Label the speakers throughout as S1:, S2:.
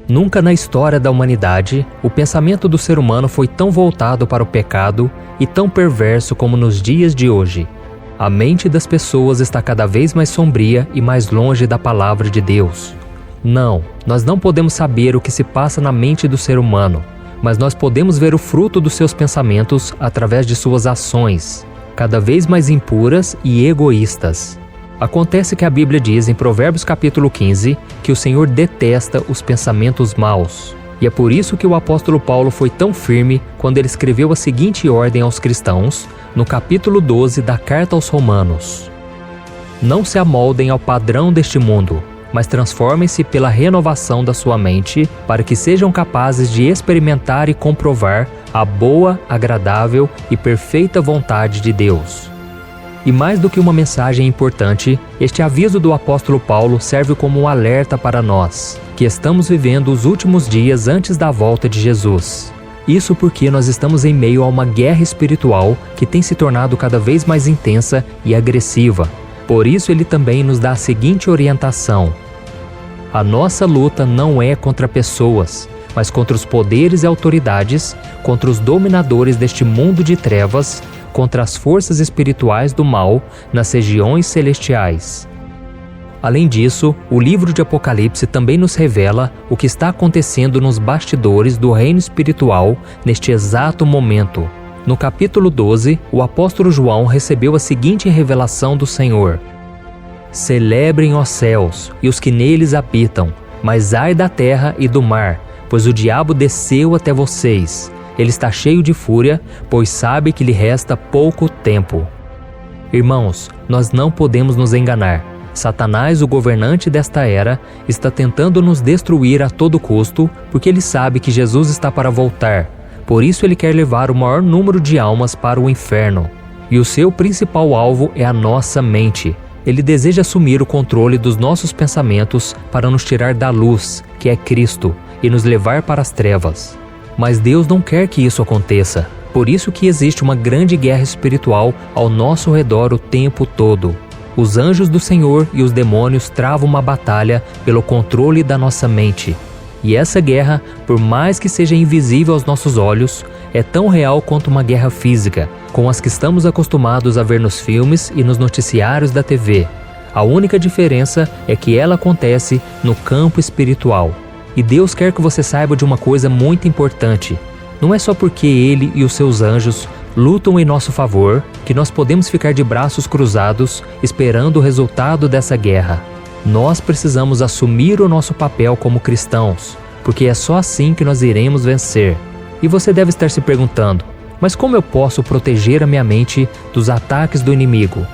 S1: Nunca na história da humanidade, o pensamento do ser humano foi tão voltado para o pecado e tão perverso como nos dias de hoje. A mente das pessoas está cada vez mais sombria e mais longe da palavra de Deus. Não, nós não podemos saber o que se passa na mente do ser humano, mas nós podemos ver o fruto dos seus pensamentos através de suas ações, cada vez mais impuras e egoístas. Acontece que a Bíblia diz em Provérbios capítulo 15 que o Senhor detesta os pensamentos maus. E é por isso que o apóstolo Paulo foi tão firme quando ele escreveu a seguinte ordem aos cristãos, no capítulo 12 da Carta aos Romanos: Não se amoldem ao padrão deste mundo, mas transformem-se pela renovação da sua mente, para que sejam capazes de experimentar e comprovar a boa, agradável e perfeita vontade de Deus. E mais do que uma mensagem importante, este aviso do apóstolo Paulo serve como um alerta para nós, que estamos vivendo os últimos dias antes da volta de Jesus. Isso porque nós estamos em meio a uma guerra espiritual que tem se tornado cada vez mais intensa e agressiva. Por isso ele também nos dá a seguinte orientação: a nossa luta não é contra pessoas, mas contra os poderes e autoridades, contra os dominadores deste mundo de trevas, contra as forças espirituais do mal nas regiões celestiais. Além disso, o livro de Apocalipse também nos revela o que está acontecendo nos bastidores do reino espiritual neste exato momento. No capítulo 12, o apóstolo João recebeu a seguinte revelação do Senhor: Celebrem os céus e os que neles habitam, mas ai da terra e do mar, pois o diabo desceu até vocês. Ele está cheio de fúria, pois sabe que lhe resta pouco tempo. Irmãos, nós não podemos nos enganar. Satanás, o governante desta era, está tentando nos destruir a todo custo, porque ele sabe que Jesus está para voltar. Por isso ele quer levar o maior número de almas para o inferno. E o seu principal alvo é a nossa mente. Ele deseja assumir o controle dos nossos pensamentos para nos tirar da luz, que é Cristo, e nos levar para as trevas. Mas Deus não quer que isso aconteça. Por isso que existe uma grande guerra espiritual ao nosso redor o tempo todo. Os anjos do Senhor e os demônios travam uma batalha pelo controle da nossa mente. E essa guerra, por mais que seja invisível aos nossos olhos, é tão real quanto uma guerra física, com as que estamos acostumados a ver nos filmes e nos noticiários da TV. A única diferença é que ela acontece no campo espiritual. E Deus quer que você saiba de uma coisa muito importante. Não é só porque Ele e os seus anjos lutam em nosso favor que nós podemos ficar de braços cruzados esperando o resultado dessa guerra. Nós precisamos assumir o nosso papel como cristãos, porque é só assim que nós iremos vencer. E você deve estar se perguntando: mas como eu posso proteger a minha mente dos ataques do inimigo?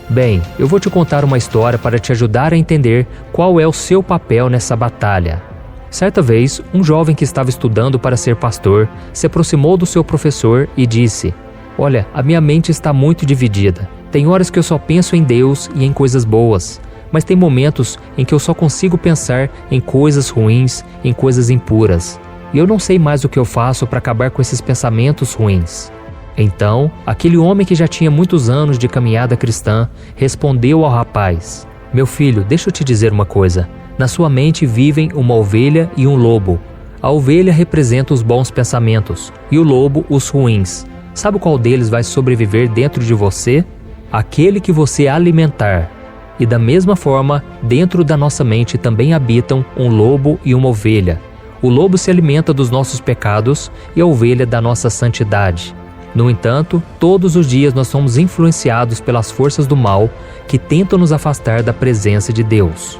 S1: Bem, eu vou te contar uma história para te ajudar a entender qual é o seu papel nessa batalha. Certa vez, um jovem que estava estudando para ser pastor se aproximou do seu professor e disse: Olha, a minha mente está muito dividida. Tem horas que eu só penso em Deus e em coisas boas, mas tem momentos em que eu só consigo pensar em coisas ruins, em coisas impuras. E eu não sei mais o que eu faço para acabar com esses pensamentos ruins. Então, aquele homem que já tinha muitos anos de caminhada cristã respondeu ao rapaz: Meu filho, deixa eu te dizer uma coisa. Na sua mente vivem uma ovelha e um lobo. A ovelha representa os bons pensamentos e o lobo os ruins. Sabe qual deles vai sobreviver dentro de você? Aquele que você alimentar. E da mesma forma, dentro da nossa mente também habitam um lobo e uma ovelha. O lobo se alimenta dos nossos pecados e a ovelha da nossa santidade. No entanto, todos os dias nós somos influenciados pelas forças do mal que tentam nos afastar da presença de Deus.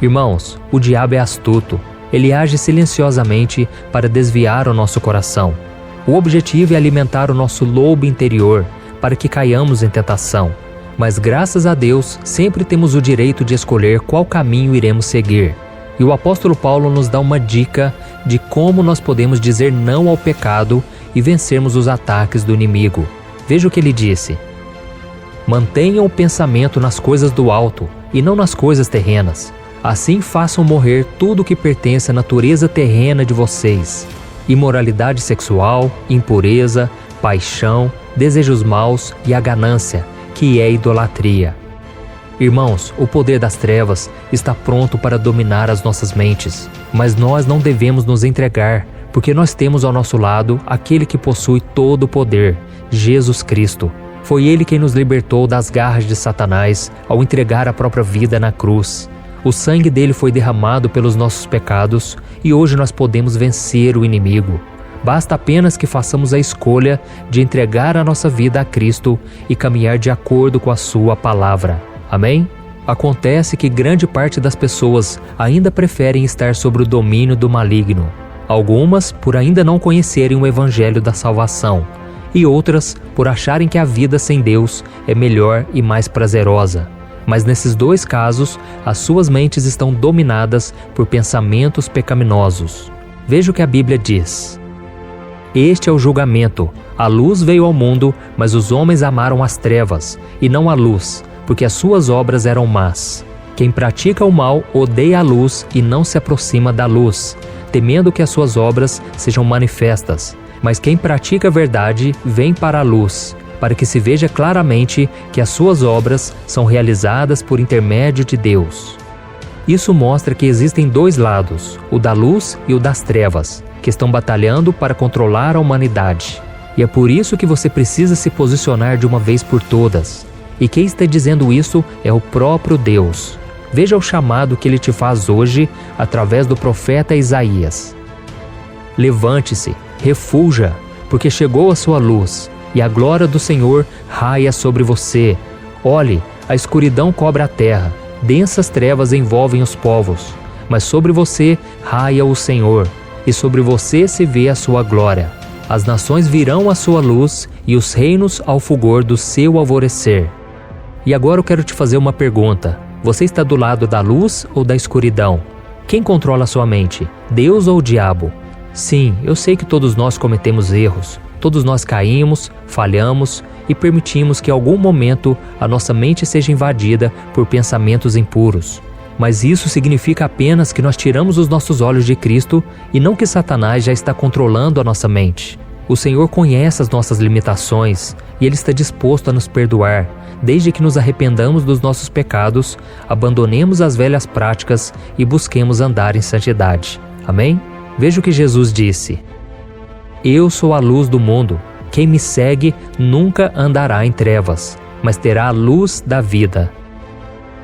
S1: Irmãos, o diabo é astuto. Ele age silenciosamente para desviar o nosso coração. O objetivo é alimentar o nosso lobo interior para que caiamos em tentação. Mas graças a Deus, sempre temos o direito de escolher qual caminho iremos seguir. E o apóstolo Paulo nos dá uma dica de como nós podemos dizer não ao pecado e vencermos os ataques do inimigo. Veja o que ele disse: Mantenham o pensamento nas coisas do alto e não nas coisas terrenas. Assim façam morrer tudo o que pertence à natureza terrena de vocês: imoralidade sexual, impureza, paixão, desejos maus e a ganância, que é idolatria. Irmãos, o poder das trevas está pronto para dominar as nossas mentes, mas nós não devemos nos entregar, porque nós temos ao nosso lado aquele que possui todo o poder, Jesus Cristo. Foi Ele quem nos libertou das garras de Satanás ao entregar a própria vida na cruz. O sangue dele foi derramado pelos nossos pecados e hoje nós podemos vencer o inimigo. Basta apenas que façamos a escolha de entregar a nossa vida a Cristo e caminhar de acordo com a sua palavra. Amém? Acontece que grande parte das pessoas ainda preferem estar sob o domínio do maligno. Algumas por ainda não conhecerem o evangelho da salvação, e outras por acharem que a vida sem Deus é melhor e mais prazerosa. Mas nesses dois casos, as suas mentes estão dominadas por pensamentos pecaminosos. Veja o que a Bíblia diz. Este é o julgamento. A luz veio ao mundo, mas os homens amaram as trevas, e não a luz, porque as suas obras eram más. Quem pratica o mal odeia a luz e não se aproxima da luz, temendo que as suas obras sejam manifestas. Mas quem pratica a verdade vem para a luz, para que se veja claramente que as suas obras são realizadas por intermédio de Deus. Isso mostra que existem dois lados, o da luz e o das trevas, que estão batalhando para controlar a humanidade. E é por isso que você precisa se posicionar de uma vez por todas. E quem está dizendo isso é o próprio Deus. Veja o chamado que Ele te faz hoje através do profeta Isaías. Levante-se, refulja, porque chegou a sua luz, e a glória do Senhor raia sobre você. Olhe, a escuridão cobre a terra, densas trevas envolvem os povos, mas sobre você raia o Senhor, e sobre você se vê a sua glória. As nações virão à sua luz, e os reinos ao fulgor do seu alvorecer. E agora eu quero te fazer uma pergunta. Você está do lado da luz ou da escuridão? Quem controla a sua mente, Deus ou o diabo? Sim, eu sei que todos nós cometemos erros. Todos nós caímos, falhamos e permitimos que em algum momento a nossa mente seja invadida por pensamentos impuros. Mas isso significa apenas que nós tiramos os nossos olhos de Cristo e não que Satanás já está controlando a nossa mente. O Senhor conhece as nossas limitações e Ele está disposto a nos perdoar, desde que nos arrependamos dos nossos pecados, abandonemos as velhas práticas e busquemos andar em santidade. Amém? Veja o que Jesus disse. Eu sou a luz do mundo. Quem me segue nunca andará em trevas, mas terá a luz da vida.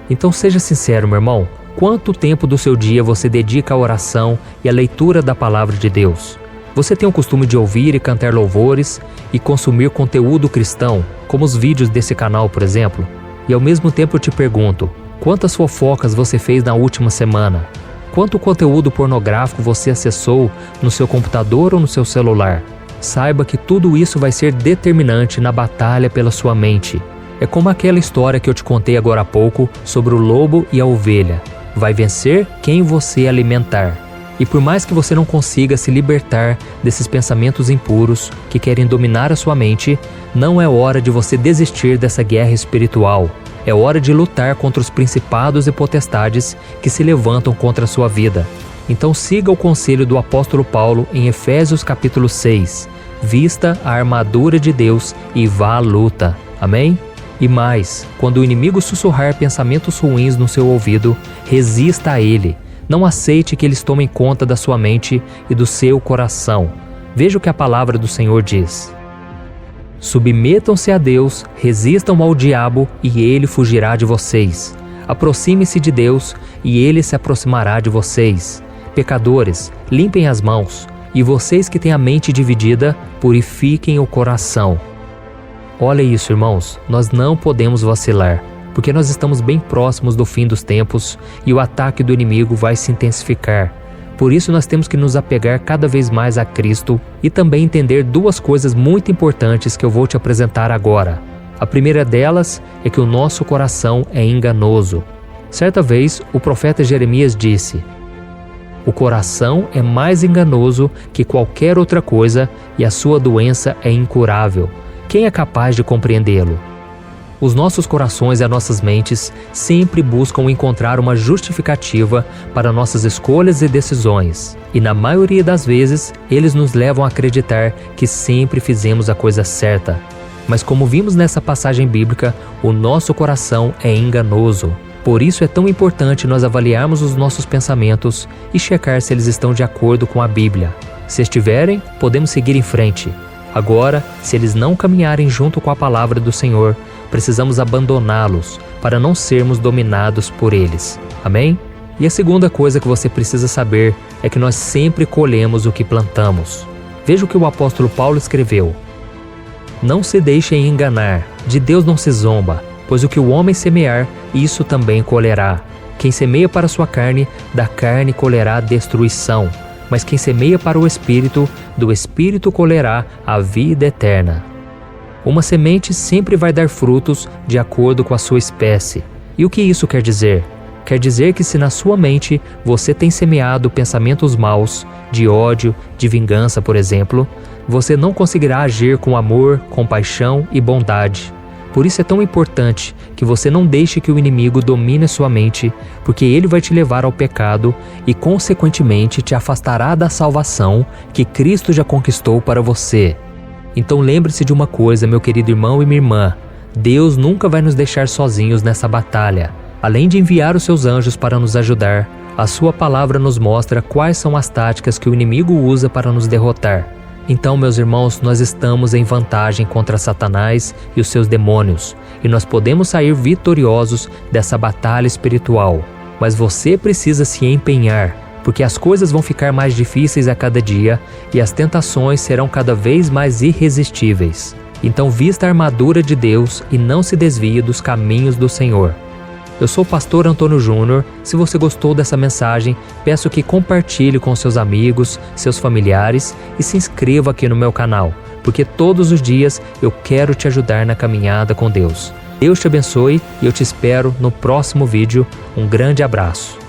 S1: Então seja sincero, meu irmão. Quanto tempo do seu dia você dedica à oração e à leitura da palavra de Deus? Você tem o costume de ouvir e cantar louvores e consumir conteúdo cristão, como os vídeos desse canal, por exemplo? E ao mesmo tempo eu te pergunto, quantas fofocas você fez na última semana? Quanto conteúdo pornográfico você acessou no seu computador ou no seu celular? Saiba que tudo isso vai ser determinante na batalha pela sua mente. É como aquela história que eu te contei agora há pouco sobre o lobo e a ovelha. Vai vencer quem você alimentar. E por mais que você não consiga se libertar desses pensamentos impuros que querem dominar a sua mente, não é hora de você desistir dessa guerra espiritual. É hora de lutar contra os principados e potestades que se levantam contra a sua vida. Então siga o conselho do apóstolo Paulo em Efésios capítulo 6. Vista a armadura de Deus e vá à luta. Amém? E mais, quando o inimigo sussurrar pensamentos ruins no seu ouvido, resista a ele. Não aceite que eles tomem conta da sua mente e do seu coração. Veja o que a palavra do Senhor diz. Submetam-se a Deus, resistam ao diabo e ele fugirá de vocês. Aproxime-se de Deus e ele se aproximará de vocês. Pecadores, limpem as mãos, e vocês que têm a mente dividida, purifiquem o coração. Olha isso, irmãos, nós não podemos vacilar, porque nós estamos bem próximos do fim dos tempos e o ataque do inimigo vai se intensificar. Por isso nós temos que nos apegar cada vez mais a Cristo e também entender duas coisas muito importantes que eu vou te apresentar agora. A primeira delas é que o nosso coração é enganoso. Certa vez, o profeta Jeremias disse: o coração é mais enganoso que qualquer outra coisa e a sua doença é incurável. Quem é capaz de compreendê-lo? Os nossos corações e as nossas mentes sempre buscam encontrar uma justificativa para nossas escolhas e decisões. E na maioria das vezes, eles nos levam a acreditar que sempre fizemos a coisa certa. Mas como vimos nessa passagem bíblica, o nosso coração é enganoso. Por isso é tão importante nós avaliarmos os nossos pensamentos e checar se eles estão de acordo com a Bíblia. Se estiverem, podemos seguir em frente. Agora, se eles não caminharem junto com a palavra do Senhor, precisamos abandoná-los para não sermos dominados por eles. Amém? E a segunda coisa que você precisa saber é que nós sempre colhemos o que plantamos. Veja o que o apóstolo Paulo escreveu. Não se deixem enganar, de Deus não se zomba, pois o que o homem semear, isso também colherá. Quem semeia para a sua carne, da carne colherá destruição, mas quem semeia para o Espírito, do Espírito colherá a vida eterna. Uma semente sempre vai dar frutos de acordo com a sua espécie. E o que isso quer dizer? Quer dizer que se na sua mente você tem semeado pensamentos maus, de ódio, de vingança, por exemplo, você não conseguirá agir com amor, compaixão e bondade. Por isso é tão importante que você não deixe que o inimigo domine sua mente, porque ele vai te levar ao pecado e, consequentemente, te afastará da salvação que Cristo já conquistou para você. Então lembre-se de uma coisa, meu querido irmão e minha irmã: Deus nunca vai nos deixar sozinhos nessa batalha. Além de enviar os seus anjos para nos ajudar, a sua palavra nos mostra quais são as táticas que o inimigo usa para nos derrotar. Então, meus irmãos, nós estamos em vantagem contra Satanás e os seus demônios, e nós podemos sair vitoriosos dessa batalha espiritual. Mas você precisa se empenhar, porque as coisas vão ficar mais difíceis a cada dia e as tentações serão cada vez mais irresistíveis. Então, vista a armadura de Deus e não se desvie dos caminhos do Senhor. Eu sou o pastor Antônio Júnior. Se você gostou dessa mensagem, peço que compartilhe com seus amigos, seus familiares e se inscreva aqui no meu canal, porque todos os dias eu quero te ajudar na caminhada com Deus. Deus te abençoe e eu te espero no próximo vídeo. Um grande abraço.